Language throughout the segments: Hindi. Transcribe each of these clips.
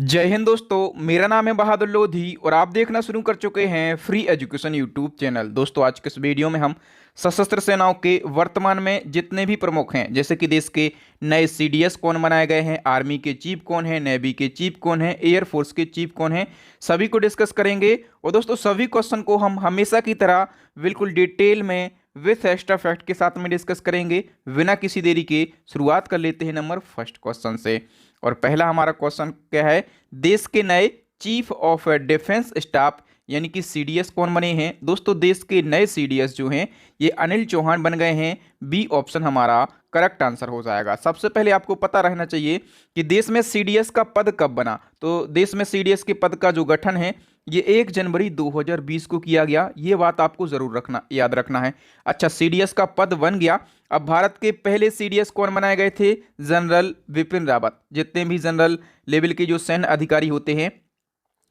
जय हिंद दोस्तों, मेरा नाम है बहादुर लोधी और आप देखना शुरू कर चुके हैं फ्री एजुकेशन यूट्यूब चैनल। दोस्तों, आज के इस वीडियो में हम सशस्त्र सेनाओं के वर्तमान में जितने भी प्रमुख हैं, जैसे कि देश के नए सीडीएस कौन बनाए गए हैं, आर्मी के चीफ कौन है, नेवी के चीफ कौन है, एयरफोर्स के चीफ कौन है, सभी को डिस्कस करेंगे। और दोस्तों, सभी क्वेश्चन को हम हमेशा की तरह बिल्कुल डिटेल में विथ एक्स्ट्रा फैक्ट के साथ में डिस्कस करेंगे। बिना किसी देरी के शुरुआत कर लेते हैं नंबर फर्स्ट क्वेश्चन से। और पहला हमारा क्वेश्चन क्या है, देश के नए चीफ ऑफ डिफेंस स्टाफ यानी कि सीडीएस कौन बने हैं। दोस्तों, देश के नए सीडीएस जो हैं ये अनिल चौहान बन गए हैं। बी ऑप्शन हमारा करेक्ट आंसर हो जाएगा। सबसे पहले आपको पता रहना चाहिए कि देश में सीडीएस का पद कब बना। तो देश में सीडीएस के पद का जो गठन है ये 1 जनवरी 2020 को किया गया। ये बात आपको जरूर याद रखना है। अच्छा, सीडीएस का पद बन गया। अब भारत के पहले सीडीएस कौन बनाए गए थे? जनरल विपिन रावत। जितने भी जनरल लेवल के जो सैन्य अधिकारी होते हैं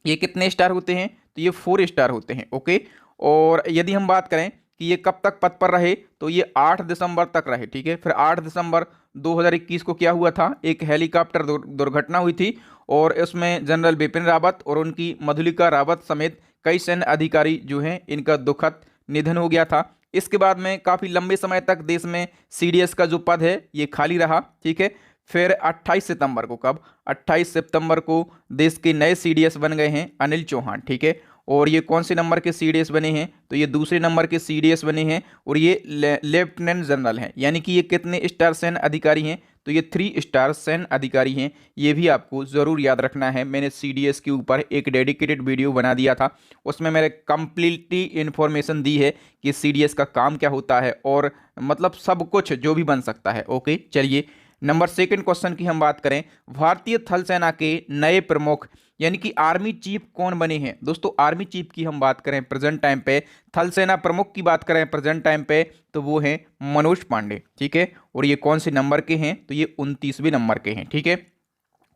ये कितने स्टार होते हैं? तो ये 4 स्टार होते हैं। ओके। और यदि हम बात करें कि ये कब तक पद पर रहे, तो ये 8 दिसंबर तक रहे। ठीक है। फिर 8 दिसंबर 2021 को क्या हुआ था, एक हेलीकॉप्टर दुर्घटना हुई थी और इसमें जनरल बिपिन रावत और उनकी मधुलिका रावत समेत कई सैन्य अधिकारी जो हैं इनका दुखद निधन हो गया था। इसके बाद में काफ़ी लंबे समय तक देश में सीडीएस का जो पद है ये खाली रहा। ठीक है। फिर 28 सितंबर को, कब? 28 सितंबर को देश के नए सीडीएस बन गए हैं अनिल चौहान। ठीक है। और ये कौन से नंबर के सीडीएस बने हैं? तो ये दूसरे नंबर के सीडीएस बने हैं और ये लेफ्टिनेंट जनरल हैं। यानी कि ये कितने स्टार सैन्य अधिकारी हैं? तो ये 3 स्टार सैन्य अधिकारी हैं। ये भी आपको ज़रूर याद रखना है। मैंने सीडीएस के ऊपर एक डेडिकेटेड वीडियो बना दिया था, उसमें मैंने कंप्लीटली इन्फॉर्मेशन दी है कि सीडीएस का काम क्या होता है और मतलब सब कुछ जो भी बन सकता है। ओके, चलिए नंबर सेकंड क्वेश्चन की हम बात करें। भारतीय थल सेना के नए प्रमुख यानी कि आर्मी चीफ कौन बने हैं? दोस्तों, आर्मी चीफ की हम बात करें प्रेजेंट टाइम पे, थल सेना प्रमुख की बात करें प्रेजेंट टाइम पे, तो वो हैं मनोज पांडे। ठीक है। और ये कौन से नंबर के हैं? तो ये 29वें नंबर के हैं। ठीक है।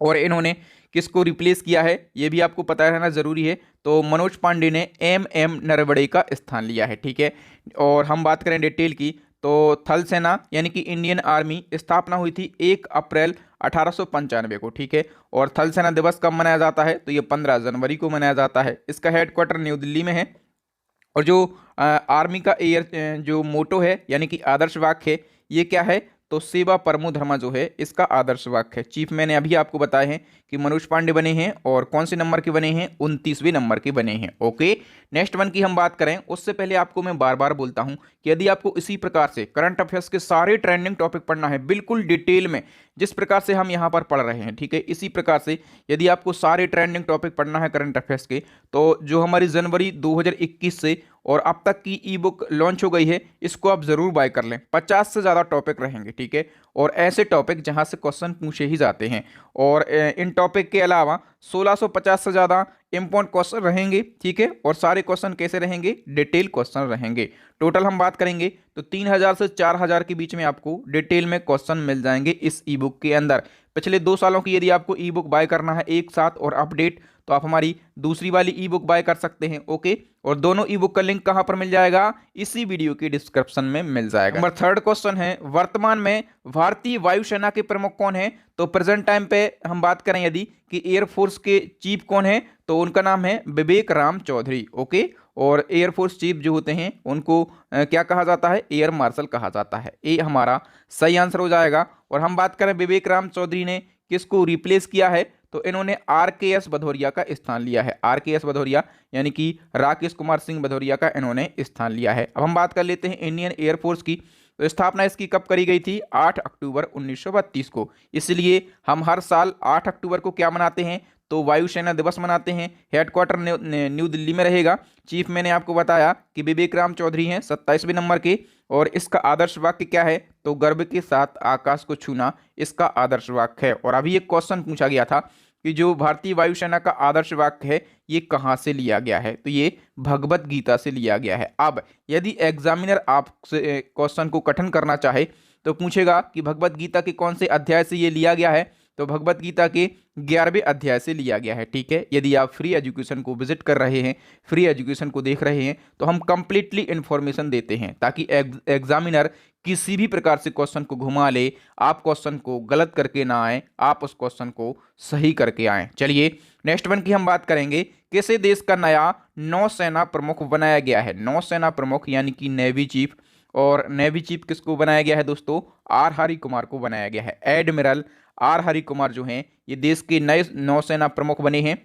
और इन्होंने किसको रिप्लेस किया है ये भी आपको पता रहना जरूरी है। तो मनोज पांडे ने एम नरवणे का स्थान लिया है। ठीक है। और हम बात करें डिटेल की, तो थल सेना यानी कि इंडियन आर्मी स्थापना हुई थी 1 अप्रैल 1895 को। ठीक है। और थल सेना दिवस कब मनाया जाता है? तो ये 15 जनवरी को मनाया जाता है। इसका हेडक्वार्टर न्यू दिल्ली में है। और जो आर्मी का जो मोटो है यानी कि आदर्श वाक्य है, ये क्या है? तो सेवा परमो धर्मा जो है इसका आदर्श वाक्य है। चीफ मैंने अभी आपको बताए हैं कि मनोज पांडे बने हैं और कौन से नंबर के बने हैं? 29वें नंबर के बने हैं। ओके। नेक्स्ट वन की हम बात करें उससे पहले आपको मैं बार बार बोलता हूं कि यदि आपको इसी प्रकार से करंट अफेयर्स के सारे ट्रेंडिंग टॉपिक पढ़ना है बिल्कुल डिटेल में, जिस प्रकार से हम यहाँ पर पढ़ रहे हैं, ठीक है, इसी प्रकार से यदि आपको सारे ट्रेंडिंग टॉपिक पढ़ना है करंट अफेयर्स के, तो जो हमारी जनवरी 2021 से और अब तक की ई बुक लॉन्च हो गई है इसको आप जरूर बाय कर लें। 50 से ज़्यादा टॉपिक रहेंगे। ठीक है। और ऐसे टॉपिक जहां से क्वेश्चन पूछे ही जाते हैं। और इन टॉपिक के अलावा 1650 से ज़्यादा इंपॉर्टेंट क्वेश्चन रहेंगे। ठीक है। और सारे क्वेश्चन कैसे रहेंगे? डिटेल क्वेश्चन रहेंगे। टोटल हम बात करेंगे तो 3000 से 4000 के बीच में आपको डिटेल में क्वेश्चन मिल जाएंगे इस ई बुक के अंदर। पिछले 2 सालों की यदि आपको ई बुक बाय करना है एक साथ और अपडेट, तो आप हमारी दूसरी वाली ई बुक बाय कर सकते हैं। ओके। और दोनों ई बुक का लिंक कहां पर मिल जाएगा? इसी वीडियो के डिस्क्रिप्शन में मिल जाएगा। नंबर थर्ड क्वेश्चन है, वर्तमान में भारतीय वायुसेना के प्रमुख कौन है? तो प्रेजेंट टाइम पे हम बात करें यदि कि एयरफोर्स के चीफ कौन है, तो उनका नाम है विवेक राम चौधरी। ओके। और एयरफोर्स चीफ जो होते हैं उनको क्या कहा जाता है? एयर मार्शल कहा जाता है। ये हमारा सही आंसर हो जाएगा। और हम बात करें विवेक राम चौधरी ने किसको रिप्लेस किया है, तो इन्होंने RKS भदौरिया का स्थान लिया है। RKS भदौरिया यानी कि राकेश कुमार सिंह भदौरिया का इन्होंने स्थान लिया है। अब हम बात कर लेते हैं इंडियन एयरफोर्स की। तो स्थापना इसकी कब करी गई थी? 8 अक्टूबर 1932 को। इसलिए हम हर साल 8 अक्टूबर को क्या मनाते हैं? तो वायुसेना दिवस मनाते हैं। हेडक्वार्टर न्यू दिल्ली में रहेगा। चीफ मैंने आपको बताया कि विवेक राम चौधरी हैं 27वें नंबर के। और इसका आदर्श वाक्य क्या है? तो गर्व के साथ आकाश को छूना इसका आदर्श वाक्य है। और अभी एक क्वेश्चन पूछा गया था कि जो भारतीय वायुसेना का आदर्श वाक्य है ये कहाँ से लिया गया है? तो ये भगवत गीता से लिया गया है। अब यदि एग्जामिनर आपसे क्वेश्चन को कठिन करना चाहे तो पूछेगा कि भगवत गीता के कौन से अध्याय से ये लिया गया है, तो भगवत गीता के 11वें अध्याय से लिया गया है। ठीक है, यदि आप फ्री एजुकेशन को विजिट कर रहे हैं, फ्री एजुकेशन को देख रहे हैं, तो हम कंप्लीटली इंफॉर्मेशन देते हैं ताकि एग्जामिनर किसी भी प्रकार से क्वेश्चन को घुमा ले, आप क्वेश्चन को गलत करके ना आए, आप उस क्वेश्चन को सही करके आए। चलिए नेक्स्ट वन की हम बात करेंगे, किसे देश का नया नौसेना प्रमुख बनाया गया है? नौसेना प्रमुख यानी कि नेवी चीफ, और नेवी चीफ किसको बनाया गया है दोस्तों? आर हरि कुमार को बनाया गया है। एडमिरल आर हरि कुमार जो हैं ये देश के नए नौसेना प्रमुख बने हैं।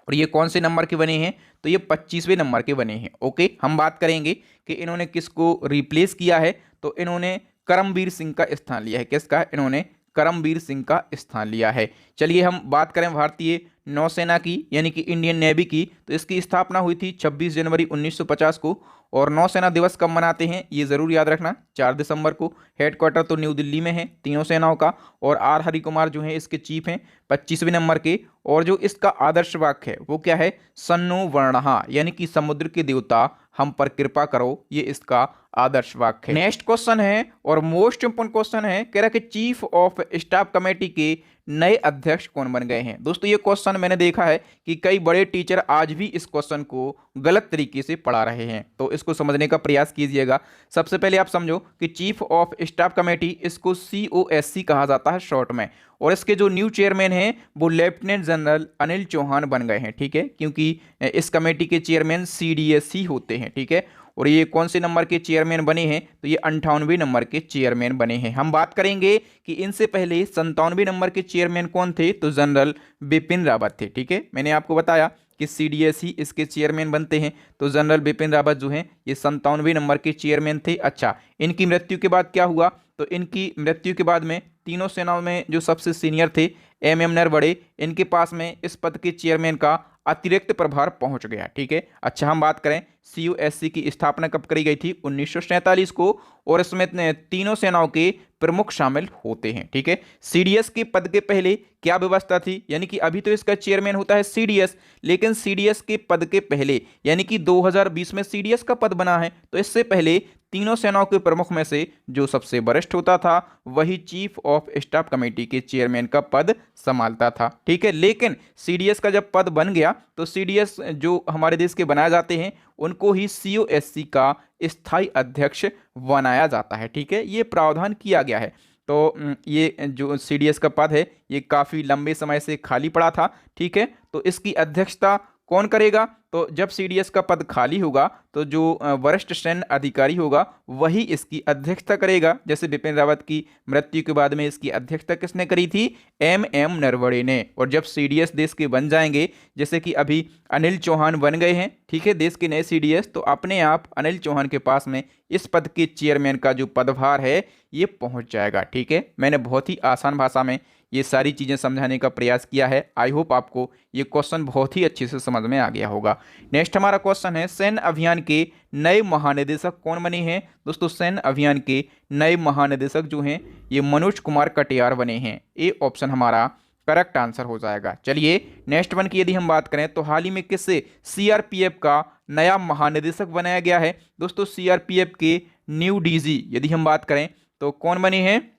और ये कौन से नंबर के बने हैं? तो ये 25वें नंबर के बने हैं। ओके, हम बात करेंगे कि इन्होंने किसको रिप्लेस किया है, तो इन्होंने करमबीर सिंह का स्थान लिया है। किसका? इन्होंने करमबीर सिंह का स्थान लिया है। चलिए हम बात करें भारतीय नौसेना की यानी कि इंडियन नेवी की, तो इसकी स्थापना हुई थी 26 जनवरी 1950 को। और नौसेना दिवस कब मनाते हैं ये जरूर याद रखना, 4 दिसंबर को। हेडक्वार्टर तो न्यू दिल्ली में है तीनों सेनाओं का। और आर हरि कुमार जो है इसके चीफ हैं 25वें नंबर के। और जो इसका आदर्श वाक्य है वो क्या है? सन्नो वर्णहा यानी कि समुद्र के देवता हम पर कृपा करो, ये इसका आदर्श वाक्य है। नेक्स्ट क्वेश्चन है और मोस्ट इंपोर्टेंट क्वेश्चन है, कह रहा कि चीफ ऑफ स्टाफ कमेटी के नए अध्यक्ष कौन बन गए हैं? दोस्तों ये क्वेश्चन मैंने देखा है कि कई बड़े टीचर आज भी इस क्वेश्चन को गलत तरीके से पढ़ा रहे हैं, तो इसको समझने का प्रयास कीजिएगा। सबसे पहले आप समझो कि चीफ ऑफ स्टाफ कमेटी, इसको COSC कहा जाता है शॉर्ट में। और इसके जो न्यू चेयरमैन हैं वो लेफ्टिनेंट जनरल अनिल चौहान बन गए हैं। ठीक है, क्योंकि इस कमेटी के चेयरमैन CDSC होते हैं। ठीक है, और ये कौन से नंबर के चेयरमैन बने हैं? तो ये 98वें नंबर के चेयरमैन बने हैं। हम बात करेंगे कि इनसे पहले 97वें नंबर के चेयरमैन कौन थे? तो जनरल बिपिन रावत थे। ठीक है, मैंने आपको बताया कि CDSC इसके चेयरमैन बनते हैं, तो जनरल बिपिन रावत जो हैं ये 97वें नंबर के चेयरमैन थे। अच्छा, इनकी मृत्यु के बाद क्या हुआ? तो इनकी मृत्यु के बाद में तीनों सेनाओं में जो सबसे सीनियर थे MM नरवणे, इनके पास में इस पद के चेयरमैन का अतिरिक्त प्रभार पहुंच गया। ठीक है, अच्छा हम बात करें COSC की स्थापना कब करी गई थी? 1947 को। और इसमें तीनों सेनाओं के प्रमुख शामिल होते हैं। ठीक है, CDS के पद के पहले क्या व्यवस्था थी? यानी कि अभी तो इसका चेयरमैन होता है CDS, लेकिन CDS के पद के पहले यानी कि 2020 में CDS का पद बना है, तो इससे पहले तीनों सेनाओं के प्रमुख में से जो सबसे वरिष्ठ होता था वही चीफ ऑफ स्टाफ कमेटी के चेयरमैन का पद संभालता था। ठीक है, लेकिन CDS का जब पद बन गया तो CDS जो हमारे देश के बनाए जाते हैं उनको ही COSC का स्थायी अध्यक्ष बनाया जाता है। ठीक है, ये प्रावधान किया गया है। तो ये जो CDS का पद है ये काफ़ी लंबे समय से खाली पड़ा था। ठीक है, तो इसकी अध्यक्षता कौन करेगा? तो जब CDS का पद खाली होगा तो जो वरिष्ठ सैन्य अधिकारी होगा वही इसकी अध्यक्षता करेगा। जैसे बिपिन रावत की मृत्यु के बाद में इसकी अध्यक्षता किसने करी थी? MM नरवणे ने। और जब CDS देश के बन जाएंगे, जैसे कि अभी अनिल चौहान बन गए हैं, ठीक है, देश के नए CDS, तो अपने आप अनिल चौहान के पास में इस पद के चेयरमैन का जो पदभार है ये पहुंच जाएगा। ठीक है, मैंने बहुत ही आसान भाषा में ये सारी चीज़ें समझाने का प्रयास किया है। आई होप आपको ये क्वेश्चन बहुत ही अच्छे से समझ में आ गया होगा। नेक्स्ट हमारा क्वेश्चन है, सैन्य अभियान के नए महानिदेशक कौन बने हैं? दोस्तों सैन्य अभियान के नए महानिदेशक जो हैं ये मनोज कुमार कटियार बने हैं। ए ऑप्शन हमारा करेक्ट आंसर हो जाएगा। चलिए नेक्स्ट वन की यदि हम बात करें तो हाल ही में किससे CRPF का नया महानिदेशक बनाया गया है? दोस्तों CRPF के न्यू DG यदि हम बात करें तो कौन बने हैं?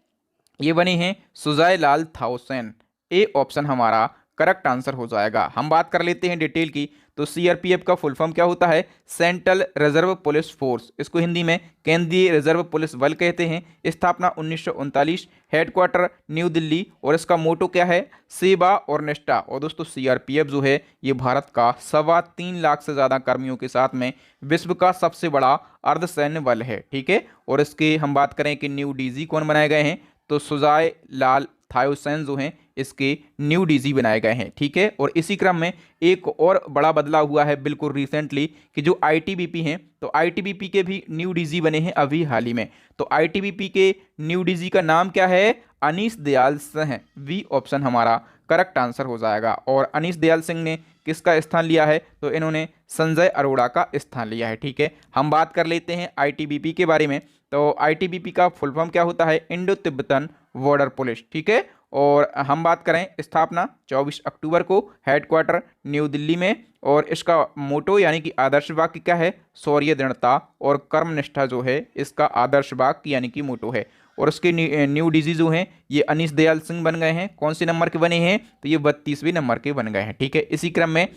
ये बने हैं सुजय लाल थाउसेन। ए ऑप्शन हमारा करेक्ट आंसर हो जाएगा। हम बात कर लेते हैं डिटेल की, तो CRPF का फुल फॉर्म क्या होता है? सेंट्रल रिजर्व पुलिस फोर्स, इसको हिंदी में केंद्रीय रिजर्व पुलिस बल कहते हैं। स्थापना 1939, हेडक्वार्टर न्यू दिल्ली। और इसका मोटो क्या है? सेवा और निष्ठा। और दोस्तों CRPF जो है ये भारत का 3.25 लाख से ज़्यादा कर्मियों के साथ में विश्व का सबसे बड़ा अर्धसैन्य बल है। ठीक है, और इसके हम बात करें कि न्यू DG कौन बनाए गए हैं? तो सुजय लाल थाउसेन जो हैं इसके न्यू DG बनाए गए हैं। ठीक है, और इसी क्रम में एक और बड़ा बदलाव हुआ है बिल्कुल रिसेंटली कि जो ITBP हैं, तो ITBP के भी न्यू DG बने हैं अभी हाल ही में। तो ITBP के न्यू DG का नाम क्या है? अनीश दयाल सिंह। बी ऑप्शन हमारा करेक्ट आंसर हो जाएगा। और अनीश दयाल सिंह ने किसका स्थान लिया है? तो इन्होंने संजय अरोड़ा का स्थान लिया है। ठीक है, हम बात कर लेते हैं ITBP के बारे में। तो ITBP का फुल फॉर्म क्या होता है? Indo Tibetan border police. ठीक है, और हम बात करें स्थापना 24 अक्टूबर को, हेडक्वार्टर न्यू दिल्ली में। और इसका मोटो यानी कि आदर्श वाक्य क्या है? शौर्य, दृढ़ता और कर्मनिष्ठा जो है इसका आदर्श वाक्य यानी कि मोटो है। और उसके न्यू डीजी जो हैं ये अनीश दयाल सिंह बन गए हैं। कौन से नंबर के बने हैं? तो ये 32वें नंबर के बन गए हैं। ठीक है, इसी क्रम में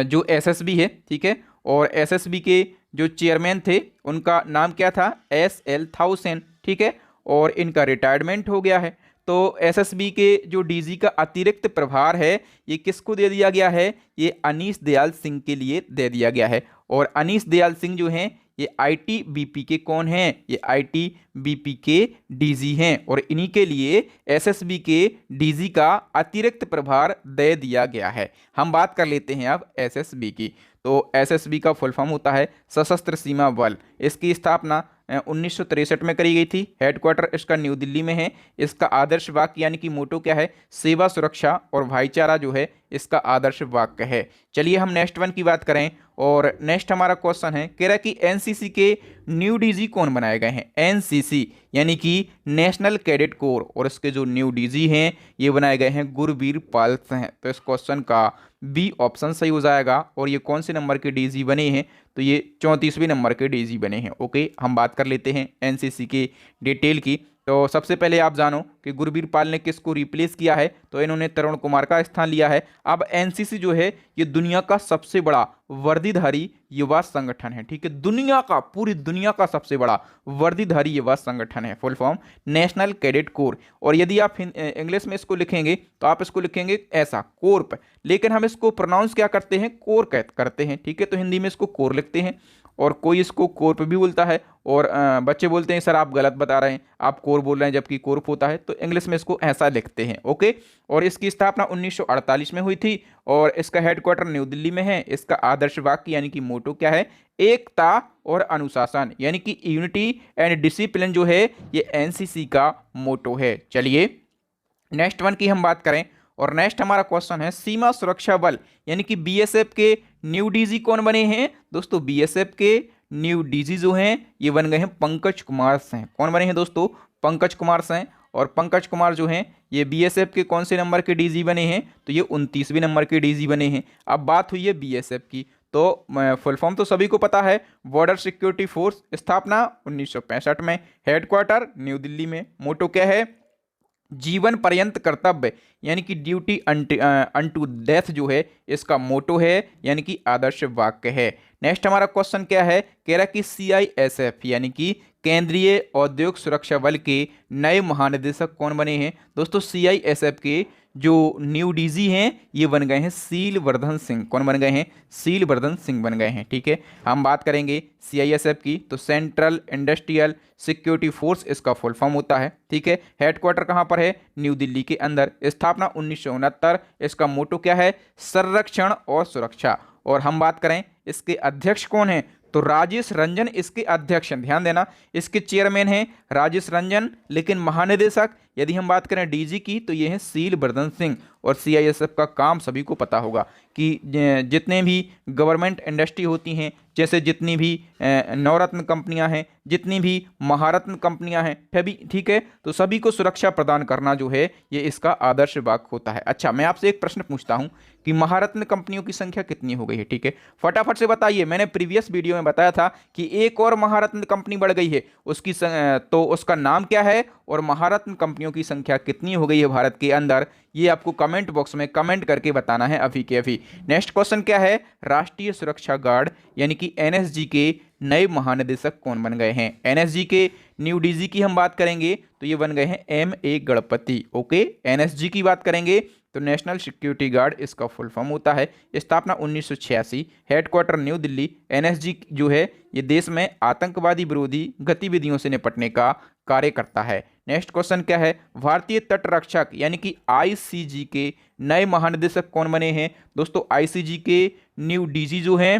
जो एसएसबी है, ठीक है, और एसएसबी के जो चेयरमैन थे उनका नाम क्या था? एसएल थाउसेन। ठीक है, और इनका रिटायरमेंट हो गया है। तो एसएसबी के जो डीजी का अतिरिक्त प्रभार है ये किसको दे दिया गया है? ये अनीश दयाल सिंह के लिए दे दिया गया है। और अनीश दयाल सिंह जो हैं ये आईटीबीपी के कौन हैं? ये आईटीबीपी के डीजी हैं और इन्हीं के लिए एसएसबी के डीजी का अतिरिक्त प्रभार दे दिया गया है। हम बात कर लेते हैं अब एसएसबी की। तो एसएसबी का फुल फॉर्म होता है सशस्त्र सीमा बल। इसकी स्थापना 1963 में करी गई थी। हेडक्वार्टर इसका न्यू दिल्ली में है। इसका आदर्श वाक्य यानी कि मोटो क्या है? सेवा, सुरक्षा और भाईचारा जो है इसका आदर्श वाक्य है। चलिए हम नेक्स्ट वन की बात करें और नेक्स्ट हमारा क्वेश्चन है, कह रहा है कि एनसीसी के न्यू डीजी कौन बनाए गए हैं? एनसीसी यानी कि नेशनल कैडेट कोर, और इसके जो न्यू डीजी हैं ये बनाए गए हैं गुरबीर पाल सिंह। तो इस क्वेश्चन का बी ऑप्शन सही हो जाएगा। और ये कौन से नंबर के डीजी बने हैं? तो ये 34वें नंबर के डीजी बने हैं। ओके, हम बात कर लेते हैं एनसीसी के डिटेल की। तो सबसे पहले आप जानो कि गुरबीर पाल ने किसको रिप्लेस किया है? तो इन्होंने तरुण कुमार का स्थान लिया है। अब एनसीसी जो है ये दुनिया का सबसे बड़ा वर्दीधारी युवा संगठन है। ठीक है, दुनिया का, पूरी दुनिया का सबसे बड़ा वर्दीधारी युवा संगठन है। Full form national cadet corps. और यदि आप इंग्लिश में इसको लिखेंगे तो आप इसको लिखेंगे ऐसा, कोर्प, लेकिन हम इसको प्रोनाउंस क्या करते हैं? कोर करते हैं। ठीक है, तो हिंदी में इसको कोर लिखते हैं और कोई इसको कोर्प भी बोलता है। और बच्चे बोलते हैं सर आप गलत बता रहे हैं, आप कोर बोल रहे हैं जबकि कोर्प होता है। तो इंग्लिश में इसको ऐसा लिखते हैं। ओके, और इसकी स्थापना 1948 में हुई थी और इसका हेडक्वार्टर न्यू दिल्ली में है। इसका आदर्श वाक्य यानी कि मोटो क्या है? एकता और अनुशासन, यानी कि यूनिटी एंड डिसिप्लिन जो है ये एनसीसी का मोटो है। चलिए नेक्स्ट वन की हम बात करें और नेक्स्ट हमारा क्वेश्चन है सीमा सुरक्षा बल यानी कि बीएसएफ के न्यू डीजी कौन बने हैं? दोस्तों बीएसएफ के न्यू डीजी जो हैं ये बन गए हैं पंकज कुमार सिंह। कौन बने हैं दोस्तों? पंकज कुमार सिंह। और पंकज कुमार जो हैं ये बीएसएफ के कौन से नंबर के डीजी बने हैं? तो ये 29वें नंबर के डीजी बने हैं। अब बात हुई है बीएसएफ की, तो फुल फॉर्म तो सभी को पता है, बॉर्डर सिक्योरिटी फोर्स। स्थापना 1965 में। हेडक्वार्टर न्यू दिल्ली में। मोटो क्या है? जीवन पर्यंत कर्तव्य यानी कि ड्यूटी अनटू डेथ जो है इसका मोटो है, यानी कि आदर्श वाक्य है। नेक्स्ट हमारा क्वेश्चन क्या है? कह रहा है कि सीआईएसएफ यानी कि केंद्रीय औद्योगिक सुरक्षा बल के नए महानिदेशक कौन बने हैं? दोस्तों सीआईएसएफ के जो न्यू डीजी हैं ये बन गए हैं सीलवर्धन सिंह। कौन बन गए हैं? सीलवर्धन सिंह बन गए हैं। ठीक है, हम बात करेंगे सीआईएसएफ की, तो सेंट्रल इंडस्ट्रियल सिक्योरिटी फोर्स इसका फुल फॉर्म होता है। ठीक है, हेडक्वार्टर कहाँ पर है? न्यू दिल्ली के अंदर। स्थापना 1969। इसका मोटो क्या है? संरक्षण और सुरक्षा। और हम बात करें इसके अध्यक्ष कौन है? तो राजेश रंजन इसके अध्यक्ष हैं। ध्यान देना, इसके चेयरमैन हैं राजेश रंजन, लेकिन महानिदेशक यदि हम बात करें डीजी की तो ये हैं सीलवर्धन सिंह। और सीआईएसएफ का काम सभी को पता होगा कि जितने भी गवर्नमेंट इंडस्ट्री होती हैं, जैसे जितनी भी नवरत्न कंपनियां हैं, जितनी भी महारत्न कंपनियां हैं, सभी, ठीक है, तो सभी को सुरक्षा प्रदान करना जो है ये इसका आदर्श वाक्य होता है। अच्छा, मैं आपसे एक प्रश्न पूछता हूं कि महारत्न कंपनियों की संख्या कितनी हो गई है? ठीक है, फटाफट से बताइए। मैंने प्रीवियस वीडियो में बताया था कि एक और महारत्न कंपनी बढ़ गई है, उसकी तो उसका नाम क्या है और महारत्न कंपनियों की संख्या कितनी हो गई है भारत के अंदर, ये आपको कमेंट बॉक्स में कमेंट करके बताना है अभी के अभी। नेक्स्ट क्वेश्चन क्या है? राष्ट्रीय सुरक्षा गार्ड यानी कि एनएसजी के नए महानिदेशक कौन बन गए हैं? एनएसजी के न्यू डीजी की हम बात करेंगे तो ये बन गए हैं एम.ए. गणपति। ओके, एनएसजी की बात करेंगे तो नेशनल सिक्योरिटी गार्ड इसका फुल फॉर्म होता है। स्थापना 1986। Headquarter new Delhi. एनएसजी जो है ये देश में आतंकवादी विरोधी गतिविधियों से निपटने का कार्य करता है। नेक्स्ट क्वेश्चन क्या है? भारतीय तट रक्षक यानी कि आईसीजी के नए महानिदेशक कौन बने हैं? दोस्तों आईसीजी के न्यू डीजी जो हैं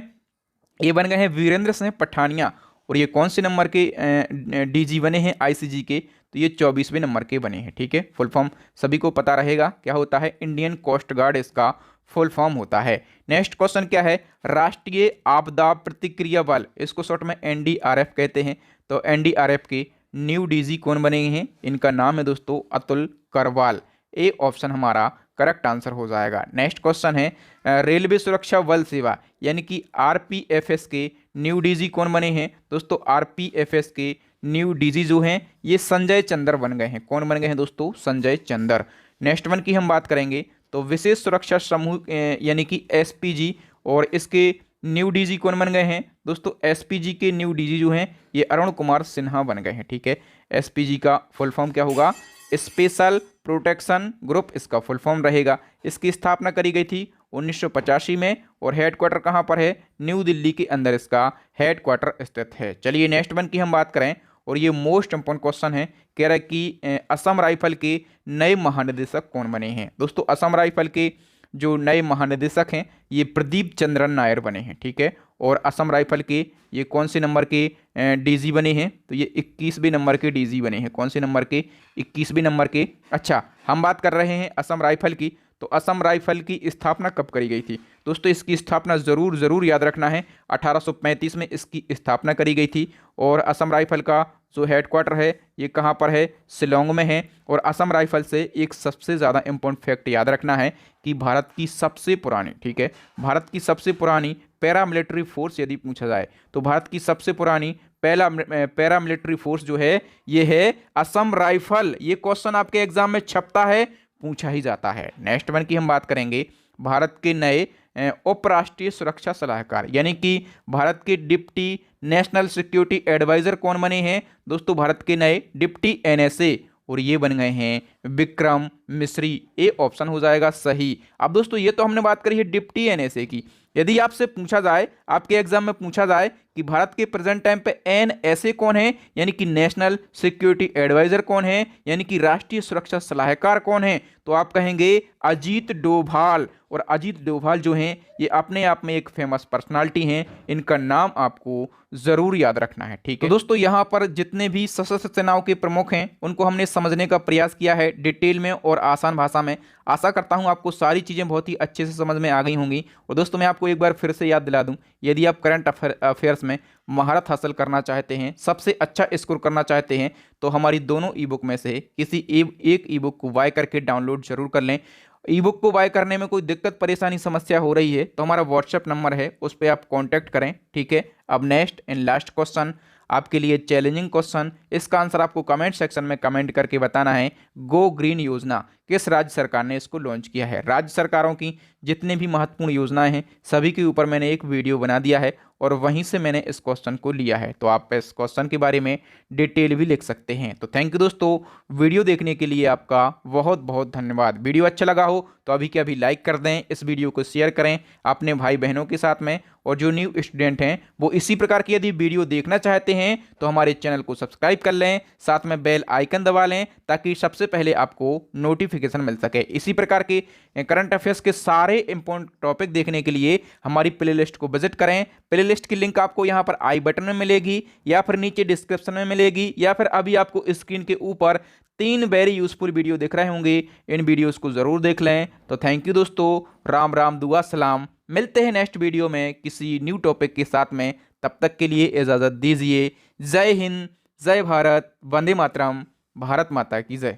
ये बन गए हैं वीरेंद्र सिंह पठानिया। और ये कौन से नंबर के डीजी बने हैं आईसीजी के? तो ये 24वें नंबर के बने हैं। ठीक है, फुल फॉर्म सभी को पता रहेगा क्या होता है? इंडियन कोस्ट गार्ड इसका फुल फॉर्म होता है। नेक्स्ट क्वेश्चन क्या है? राष्ट्रीय आपदा प्रतिक्रिया बल, इसको शॉर्ट में एनडीआरएफ कहते हैं। तो एनडीआरएफ के न्यू डीजी कौन बने हैं? इनका नाम है दोस्तों अतुल करवाल। ए ऑप्शन हमारा करेक्ट आंसर हो जाएगा। नेक्स्ट क्वेश्चन है रेलवे सुरक्षा बल सेवा यानी कि आरपीएफएस के न्यू डीजी कौन बने हैं? दोस्तों आरपीएफएस के न्यू डीजी जो हैं ये संजय चंद्र बन गए हैं। कौन बन गए हैं दोस्तों? संजय चंद्र। नेक्स्ट वन की हम बात करेंगे तो विशेष सुरक्षा समूह यानी कि एसपीजी, और इसके न्यू डीजी कौन बन गए हैं दोस्तों? एसपीजी के न्यू डीजी जो हैं ये अरुण कुमार सिन्हा बन गए हैं। ठीक है, एसपीजी का फुल फॉर्म क्या होगा? स्पेशल प्रोटेक्शन ग्रुप इसका फुल फॉर्म रहेगा। इसकी स्थापना करी गई थी 1985 में, और हेडक्वार्टर कहाँ पर है? न्यू दिल्ली के अंदर इसका हेडक्वार्टर स्थित है। चलिए नेक्स्ट वन की हम बात करें, और ये मोस्ट इंपॉर्टेंट क्वेश्चन है, कह रहा है कि असम राइफल के नए महानिदेशक कौन बने हैं? दोस्तों असम राइफल के जो नए महानिदेशक हैं ये प्रदीप चंद्रन नायर बने हैं। ठीक है, और असम राइफल के ये कौन से नंबर के डीजी बने हैं? तो ये 21वें नंबर के डीजी बने हैं। कौन से नंबर के? 21वें नंबर के। अच्छा, हम बात कर रहे हैं असम राइफल की, तो असम राइफल की स्थापना कब करी गई थी? दोस्तों इसकी स्थापना ज़रूर याद रखना है, 1835 में इसकी स्थापना करी गई थी। और असम राइफल का जो हेडक्वार्टर है ये कहाँ पर है? शिलोंग में है। और असम राइफल से एक सबसे ज़्यादा इम्पोर्टेंट फैक्ट याद रखना है कि भारत की सबसे पुरानी, ठीक है, भारत की सबसे पुरानी पैरामिलिट्री फोर्स यदि पूछा जाए तो भारत की सबसे पुरानी पैरामिलिट्री फोर्स जो है ये है असम राइफल। ये क्वेश्चन आपके एग्जाम में छपता है, पूछा ही जाता है। नेक्स्ट वन की हम बात करेंगे, भारत के नए उपराष्ट्रीय सुरक्षा सलाहकार यानी कि भारत के डिप्टी नेशनल सिक्योरिटी एडवाइजर कौन बने हैं? दोस्तों भारत के नए डिप्टी एनएसए, और ये बन गए हैं विक्रम मिश्री। ए ऑप्शन हो जाएगा सही। अब दोस्तों ये तो हमने बात करी है डिप्टी एनएसए की। यदि आपसे पूछा जाए, आपके एग्जाम में पूछा जाए कि भारत के प्रेजेंट टाइम पे एनएसए कौन है यानी कि नेशनल सिक्योरिटी एडवाइजर कौन है यानी कि राष्ट्रीय सुरक्षा सलाहकार कौन है, तो आप कहेंगे अजीत डोभाल। और अजीत डोभाल जो हैं ये अपने आप में एक फेमस पर्सनालिटी हैं, इनका नाम आपको जरूर याद रखना है। ठीक है, तो दोस्तों यहाँ पर जितने भी सशस्त्र सेनाओं के प्रमुख हैं उनको हमने समझने का प्रयास किया है डिटेल में और आसान भाषा में। आशा करता हूँ आपको सारी चीज़ें बहुत ही अच्छे से समझ में आ गई होंगी। और दोस्तों मैं आपको एक बार फिर से याद दिला दूं, यदि आप करंट अफेयर्स में महारत हासिल करना चाहते हैं, सबसे अच्छा स्कोर करना चाहते हैं, तो हमारी दोनों ई बुक में से किसी एक ई बुक को बाय करके डाउनलोड जरूर कर लें। ई बुक को बाय करने में कोई दिक्कत परेशानी समस्या हो रही है तो हमारा व्हाट्सएप नंबर है, उस पर आप कांटेक्ट करें। ठीक है, अब नेक्स्ट एंड लास्ट क्वेश्चन आपके लिए चैलेंजिंग क्वेश्चन, इसका आंसर आपको कमेंट सेक्शन में कमेंट करके बताना है। गो ग्रीन योजना किस राज्य सरकार ने इसको लॉन्च किया है? राज्य सरकारों की जितने भी महत्वपूर्ण योजनाएं हैं सभी के ऊपर मैंने एक वीडियो बना दिया है और वहीं से मैंने इस क्वेश्चन को लिया है, तो आप इस क्वेश्चन के बारे में डिटेल भी लिख सकते हैं। तो थैंक यू दोस्तों, वीडियो देखने के लिए आपका बहुत बहुत धन्यवाद। वीडियो अच्छा लगा हो तो अभी के अभी लाइक कर दें, इस वीडियो को शेयर करें अपने भाई बहनों के साथ में, और जो न्यू स्टूडेंट हैं वो इसी प्रकार की यदि वीडियो देखना चाहते हैं तो हमारे चैनल को सब्सक्राइब कर लें, साथ में बेल आइकन दबा लें ताकि सबसे पहले आपको नोटिफिकेशन मिल सके। इसी प्रकार के करंट अफेयर्स के सारे इंपॉर्टेंट टॉपिक देखने के लिए हमारी प्लेलिस्ट को विजिट करें। प्लेलिस्ट की लिंक आपको यहाँ पर आई बटन में मिलेगी या फिर नीचे डिस्क्रिप्शन में मिलेगी या फिर अभी आपको स्क्रीन के ऊपर 3 वेरी यूजफुल वीडियो दिख रहे होंगे, इन वीडियोस को जरूर देख लें। तो थैंक यू दोस्तों, राम राम दुआ सलाम, मिलते हैं नेक्स्ट वीडियो में किसी न्यू टॉपिक के साथ में। तब तक के लिए इजाज़त दीजिए। जय हिंद, जय भारत, वंदे मातरम, भारत माता की जय।